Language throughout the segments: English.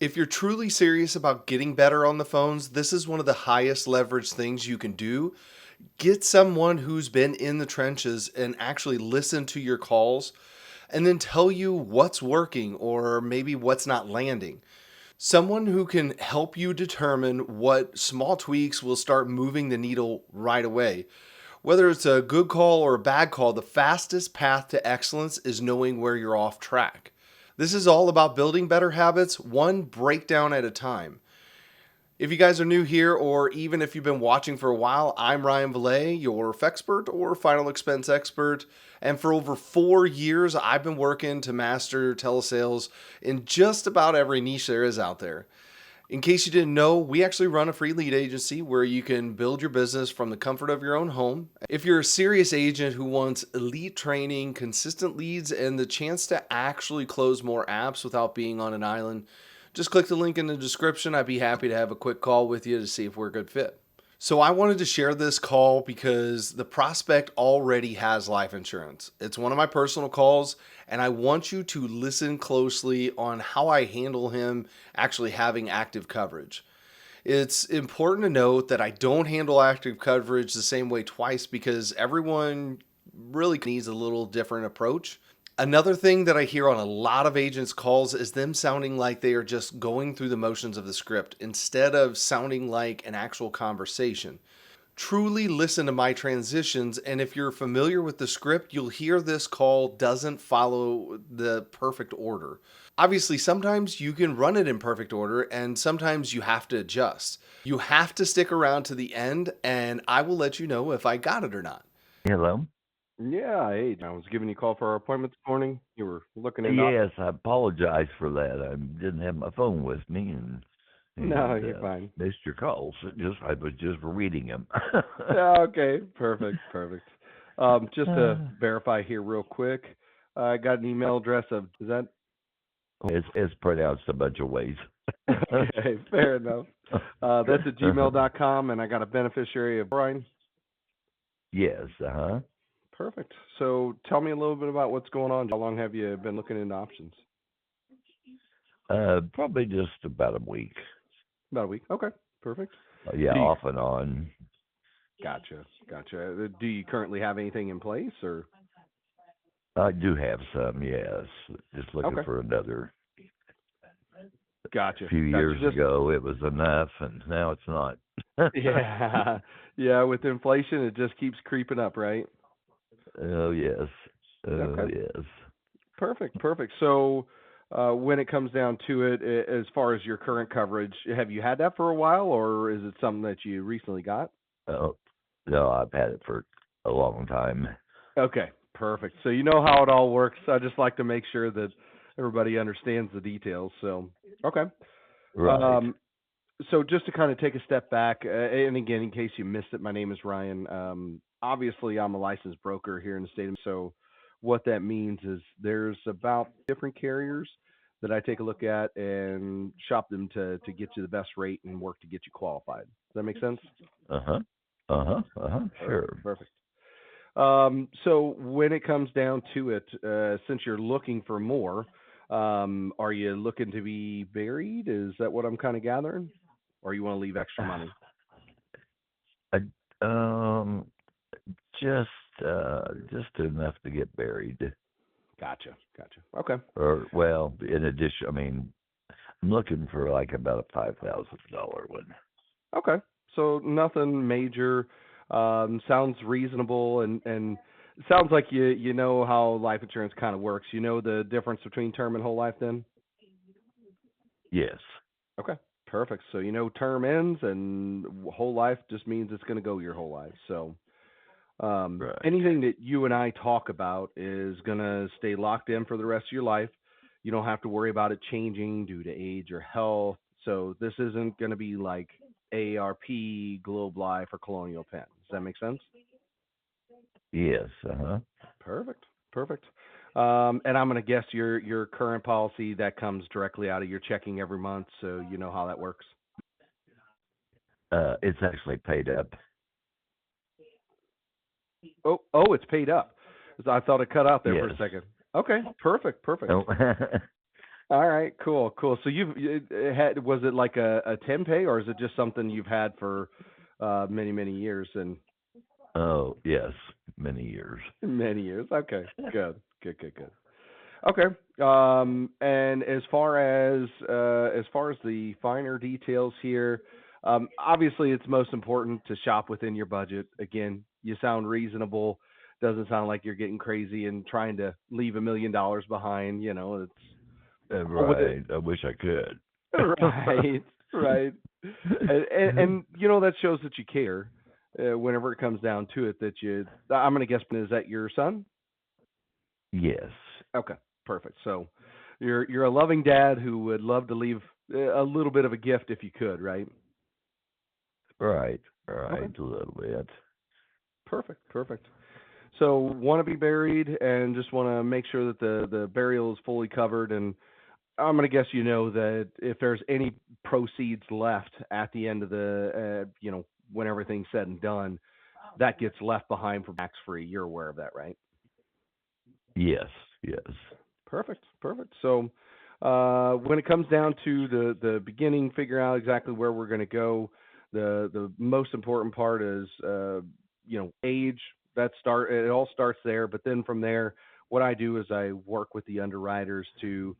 If you're truly serious about getting better on the phones, this is one of the highest leverage things you can do. Get someone who's been in the trenches and actually listen to your calls and then tell you what's working or maybe what's not landing. Someone who can help you determine what small tweaks will start moving the needle right away. Whether it's a good call or a bad call, the fastest path to excellence is knowing where you're off track. This is all about building better habits, one breakdown at a time. If you guys are new here, or even if you've been watching for a while, I'm Ryan Valet, your Fexpert or Final Expense Expert. And for over 4 years, I've been working to master telesales in just about every niche there is out there. In case you didn't know, we actually run a free lead agency where you can build your business from the comfort of your own home. If you're a serious agent who wants elite training, consistent leads, and the chance to actually close more apps without being on an island, just click the link in the description. I'd be happy to have a quick call with you to see if we're a good fit. So I wanted to share this call because the prospect already has life insurance. It's one of my personal calls, and I want you to listen closely on how I handle him actually having active coverage. It's important to note that I don't handle active coverage the same way twice because everyone really needs a little different approach. Another thing that I hear on a lot of agents' calls is them sounding like they are just going through the motions of the script instead of sounding like an actual conversation. Truly listen to my transitions, and if you're familiar with the script, you'll hear this call doesn't follow the perfect order. Obviously, sometimes you can run it in perfect order, and sometimes you have to adjust. You have to stick around to the end, and I will let you know if I got it or not. Hello? Yeah, hey, I was giving you a call for our appointment this morning. You were looking into Yes, I apologize for that. I didn't have my phone with me and No, and you're fine. missed your calls. I was just reading them. Yeah, okay, perfect, perfect. Just to verify here real quick, I got an email address of, is that It's pronounced a bunch of ways. okay? Fair enough. That's at gmail.com, and I got a beneficiary of Brian. Yes, uh-huh. Perfect. So tell me a little bit about what's going on. How long have you been looking into options? Probably just about a week. About a week. Okay, perfect. Yeah, Do you, off and on. gotcha, gotcha. Do you currently have anything in place, or? I do have some, yes. Just looking Okay, for another. A gotcha, few gotcha. years Just ago, it was enough, and now it's not. yeah, yeah. With inflation, it just keeps creeping up, right? Oh, yes. Oh, Okay, yes. perfect, perfect. So, when it comes down to it, as far as your current coverage, have you had that for a while, or is it something that you recently got? Oh, no, I've had it for a long time. Okay, perfect. So you know how it all works. I just like to make sure that everybody understands the details. So, okay. Right. Um, so just to kind of take a step back, and again, in case you missed it, my name is Ryan. Obviously, I'm a licensed broker here in the state of. So, what that means is there's about different carriers that I take a look at and shop them to get you the best rate and work to get you qualified. Does that make sense? Uh-huh. Uh-huh. Uh-huh. Perfect. Sure. Perfect. So when it comes down to it, since you're looking for more, are you looking to be buried? Is that what I'm kind of gathering? Or you want to leave extra money? I, um, just just enough to get buried. Gotcha. Gotcha. Okay. Or well, in addition, I mean, I'm looking for like about a $5,000 one. Okay. So nothing major. Sounds reasonable and it sounds like you know how life insurance kind of works. You know the difference between term and whole life then? Yes. Okay. Perfect. So you know term ends and whole life just means it's going to go your whole life. So Right. anything that you and I talk about is going to stay locked in for the rest of your life. You don't have to worry about it changing due to age or health. So this isn't going to be like AARP, Globe Life, or Colonial Penn. Does that make sense? Yes. Uh-huh. Perfect. Perfect. And I'm going to guess your current policy that comes directly out of your checking every month, so you know how that works. It's actually paid up. Oh, it's paid up. So I thought it cut out there for Yes. a second. Okay, perfect, perfect. Oh, All right, cool. So was it like a tempeh, or is it just something you've had for many years and Oh, yes, many years. many years? Okay, good. Okay. And as far as the finer details here, obviously it's most important to shop within your budget. Again, you sound reasonable. Doesn't sound like you're getting crazy and trying to leave $1 million behind. You know, it's with it. Right. I wish I could. Right, right. And you know that shows that you care. Whenever it comes down to it, I'm gonna guess, is that your son? Yes. Okay, perfect. So you're a loving dad who would love to leave a little bit of a gift if you could, right? Right. Okay, Right. A little bit. perfect. So want to be buried and just want to make sure that the burial is fully covered. And I'm going to guess you know that if there's any proceeds left at the end of when everything's said and done, that gets left behind for tax free. You're aware of that, right? Yes. Yes. Perfect. So, when it comes down to the beginning, figuring out exactly where we're going to go, the most important part is age. It all starts there, but then from there, what I do is I work with the underwriters to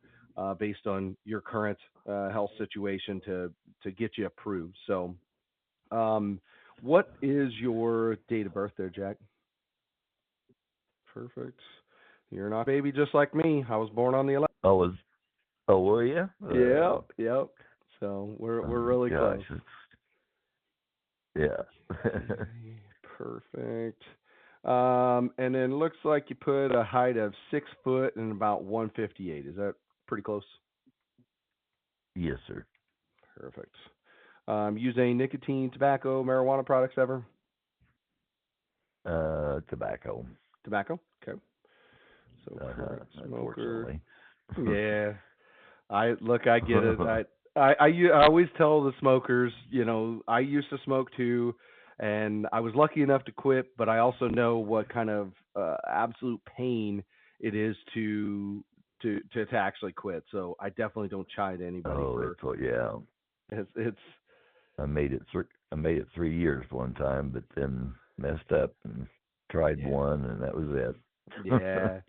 based on your current health situation to get you approved. So, what is your date of birth there, Jack? Perfect. You're not a baby just like me. I was born on the 11th. Oh, oh, were you? Yep. So we're Oh, really gosh. close. Yeah. Okay, perfect. And then looks like you put a height of 6 foot and about 158. Is that pretty close? Yes, sir. Perfect. Use any nicotine, tobacco, marijuana products ever? Tobacco. Tobacco. Okay. So current smoker. Unfortunately. Yeah. I get it. I always tell the smokers, I used to smoke too, and I was lucky enough to quit, but I also know what kind of absolute pain it is to actually quit. So I definitely don't chide anybody Oh, for yeah. it's I made it 3 years one time, but then messed up and tried yeah. one, and that was it. Yeah.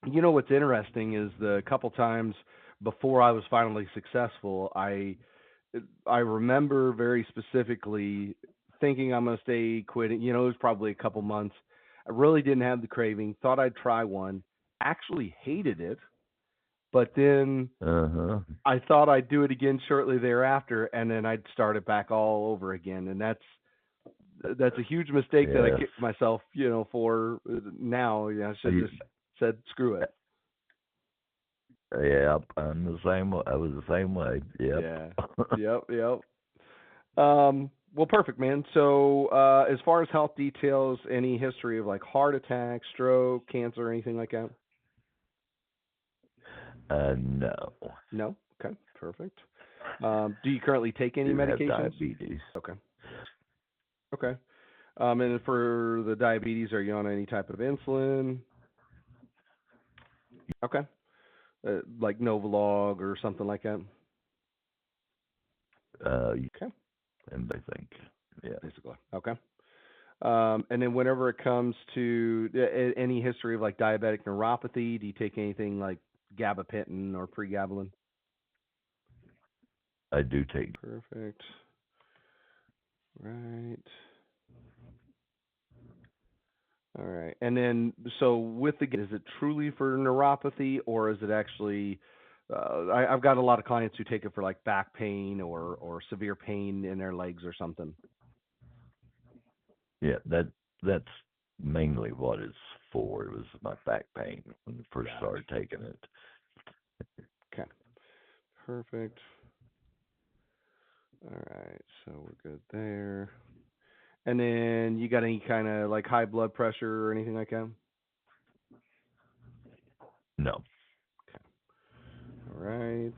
You know what's interesting is the couple times before I was finally successful, I remember very specifically thinking I'm going to stay quitting. It was probably a couple months. I really didn't have the craving. Thought I'd try one. Actually hated it, but then Uh-huh. I thought I'd do it again shortly thereafter, and then I'd start it back all over again. And that's a huge mistake that I Yes. kicked myself, for now. I should have just said screw it. Yep, I'm the same way. I was the same way. Yep. Yeah. Yep. Well, perfect, man. So, as far as health details, any history of like heart attack, stroke, cancer, anything like that? No. No. Okay, perfect. Do you currently take any Do have medications? diabetes. Okay. Okay. And for the diabetes, are you on any type of insulin? Okay. Like Novolog or something like that? Okay. And I think, yeah. Basically. Okay. And then whenever it comes to any history of like diabetic neuropathy, do you take anything like gabapentin or pregabalin? I do take. Perfect. Right. All right. And then, so is it truly for neuropathy or is it actually, I've got a lot of clients who take it for like back pain or severe pain in their legs or something. Yeah, that's mainly what it's for. It was my back pain when I first started taking it. Okay. Perfect. All right. So we're good there. And then you got any kind of like high blood pressure or anything like that? No. All right.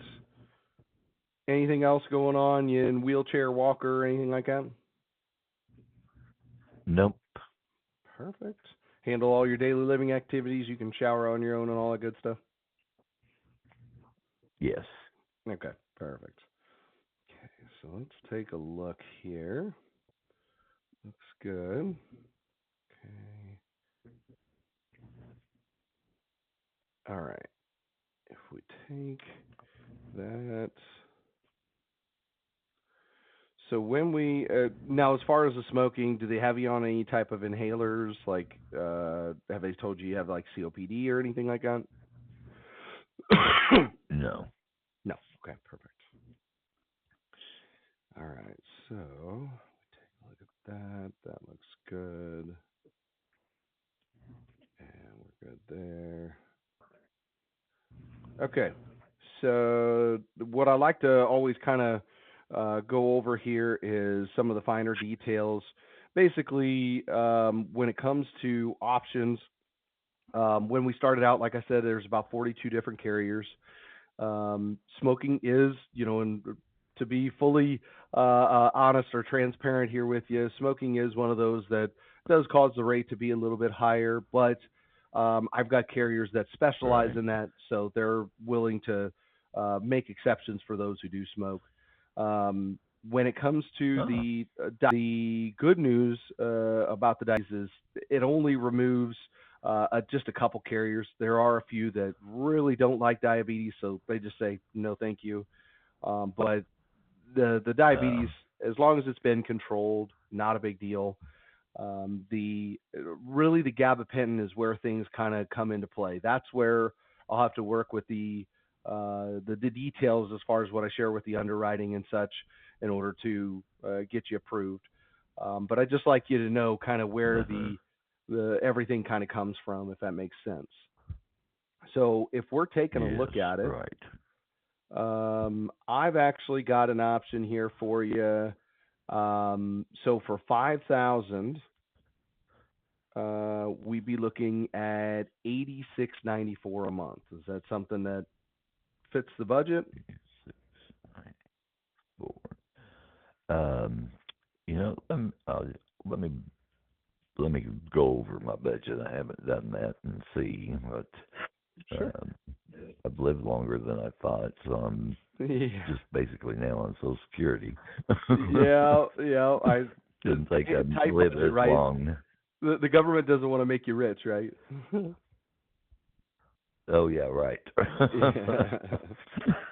Anything else going on? You in wheelchair, walker, or anything like that? Nope. Perfect. Handle all your daily living activities. You can shower on your own and all that good stuff. Yes. Okay, perfect. Okay, so let's take a look here. Looks good. Okay. All right. If we take that. So when we now, as far as the smoking, do they have you on any type of inhalers? Like, have they told you have like COPD or anything like that? No. No. Okay, perfect. All right. So take a look at that. That looks good, and we're good there. Okay. So what I like to always kind of go over here is some of the finer details. Basically, when it comes to options, when we started out, like I said, there's about 42 different carriers. Smoking is, and to be fully honest or transparent here with you, smoking is one of those that does cause the rate to be a little bit higher, but I've got carriers that specialize Right. in that, so they're willing to make exceptions for those who do smoke. When it comes to Oh. the good news about the diabetes is it only removes just a couple carriers. There are a few that really don't like diabetes, so they just say no, thank you. But the diabetes, as long as it's been controlled, not a big deal. The really the gabapentin is where things kind of come into play. That's where I'll have to work with the details as far as what I share with the underwriting and such in order to get you approved. But I'd just like you to know kind of where the everything kind of comes from, if that makes sense. So if we're taking a Yes. look at it, Right. I've actually got an option here for you. So for 5,000, we'd be looking at 86.94 a month. Is that something that fits the budget? 694. Um, let me let me go over my budget. I haven't done that and see what. Sure. Um, I've lived longer than I thought, so I'm Yeah. just basically now on Social Security. Yeah. Didn't think I'd Tight live budget, as right? long. The government doesn't want to make you rich, right? Oh yeah, right. Yeah.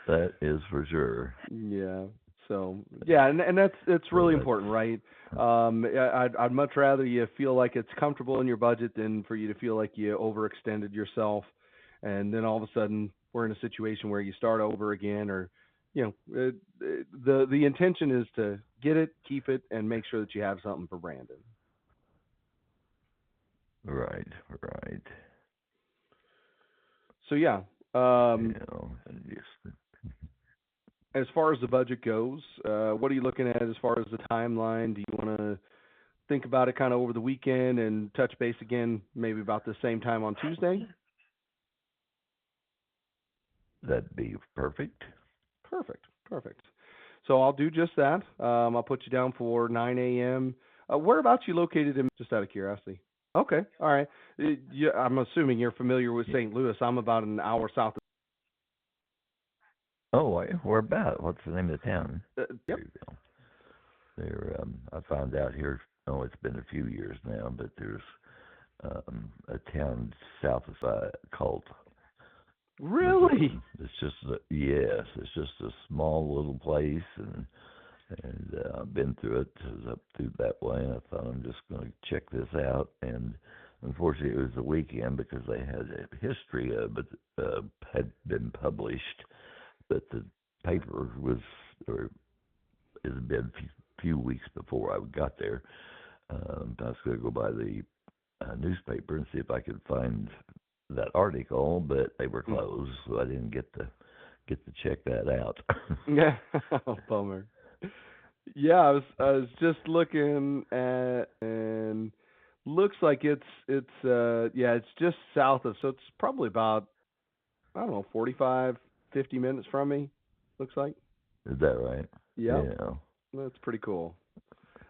That is for sure. Yeah. So yeah, and it's So really that's important, right? I'd much rather you feel like it's comfortable in your budget than for you to feel like you overextended yourself, and then all of a sudden we're in a situation where you start over again, or the intention is to get it, keep it, and make sure that you have something for Brandon. right, right. So yeah, And just as far as the budget goes, what are you looking at as far as the timeline? Do you want to think about it kind of over the weekend and touch base again maybe about the same time on Tuesday? that'd be perfect. Perfect. So I'll do just that. I'll put you down for 9 a.m. Whereabouts you located in, just out of curiosity? Okay, all right. I'm assuming you're familiar with Yeah. St. Louis. I'm about an hour south Oh, where about? What's the name of the town? yep. Perryville. I found out here. Oh, it's been a few years now, but there's a town south of called Really? It's just yes, it's just a small little place, and I've been through it. I was up through that way, and I thought I'm just going to check this out. And unfortunately, it was the weekend because they had a history of it had been published, but the paper was or it had been a few weeks before I got there. I was going to go by the newspaper and see if I could find that article, but they were closed, so I didn't get to check that out. Yeah. Bummer. Yeah, I was just looking at, and looks like it's just south of, so it's probably about, I don't know, 45, 50 minutes from me. Looks like. Is that right? Yep. Yeah. That's pretty cool.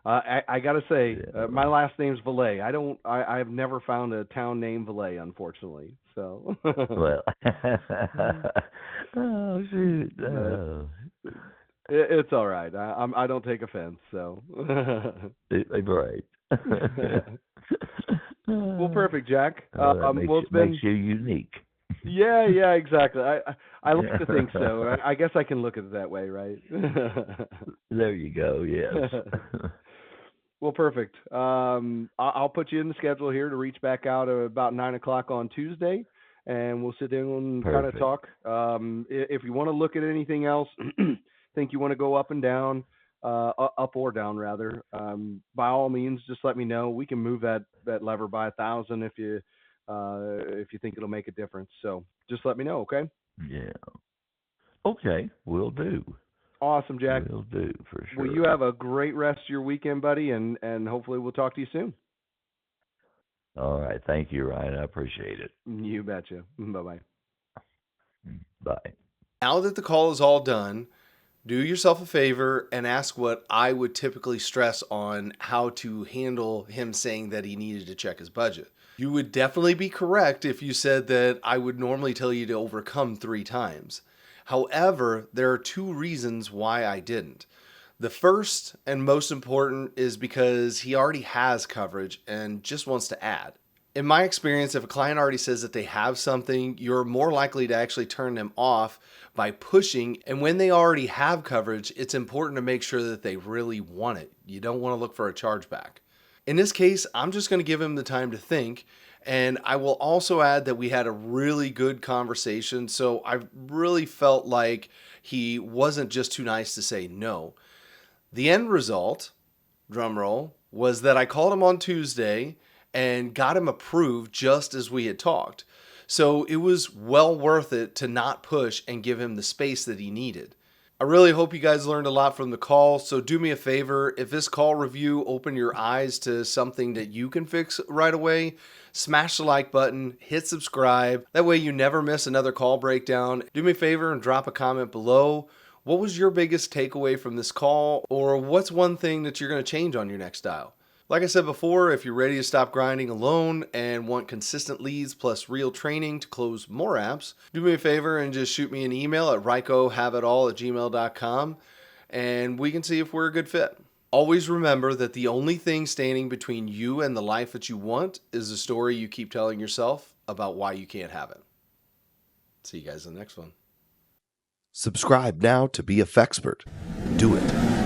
I gotta say, Yeah. my last name's Valet. I've never found a town named Valet, unfortunately. So, Well, oh shoot. but it's all right. I don't take offense. So, Right. well, perfect, Jack. Oh, that Well, it's been makes you unique. yeah, exactly. I like to think so. I guess I can look at it that way, right? There you go. Yes. Well, perfect. I'll put you in the schedule here to reach back out at about 9 o'clock on Tuesday, and we'll sit down and kind of Perfect. talk. If you want to look at anything else, think you want to go up and down, up or down rather, by all means, just let me know. We can move that lever by 1,000 if you think it'll make a difference. So just let me know, okay? Yeah. Okay. Will do. Awesome, Jack. Will do for Well, sure. you have a great rest of your weekend, buddy, and hopefully we'll talk to you soon. All right. Thank you, Ryan. I appreciate it. You betcha. Bye bye. Bye. Now that the call is all done, do yourself a favor and ask what I would typically stress on how to handle him saying that he needed to check his budget. You would definitely be correct if you said that I would normally tell you to overcome 3 times. However, there are 2 reasons why I didn't. The first and most important is because he already has coverage and just wants to add. In my experience, if a client already says that they have something, you're more likely to actually turn them off by pushing. And when they already have coverage, it's important to make sure that they really want it. You don't want to look for a chargeback. In this case, I'm just going to give him the time to think. And I will also add that we had a really good conversation. So I really felt like he wasn't just too nice to say no. The end result, drum roll, was that I called him on Tuesday and got him approved just as we had talked. So it was well worth it to not push and give him the space that he needed. I really hope you guys learned a lot from the call. So do me a favor, if this call review opened your eyes to something that you can fix right away, smash the like button, hit subscribe. That way you never miss another call breakdown. Do me a favor and drop a comment below. What was your biggest takeaway from this call? Or what's one thing that you're going to change on your next dial? Like I said before, if you're ready to stop grinding alone and want consistent leads plus real training to close more apps, do me a favor and just shoot me an email at rykohaveitall@gmail.com and we can see if we're a good fit. Always remember that the only thing standing between you and the life that you want is the story you keep telling yourself about why you can't have it. See you guys in the next one. Subscribe now to be a Fexpert. Do it.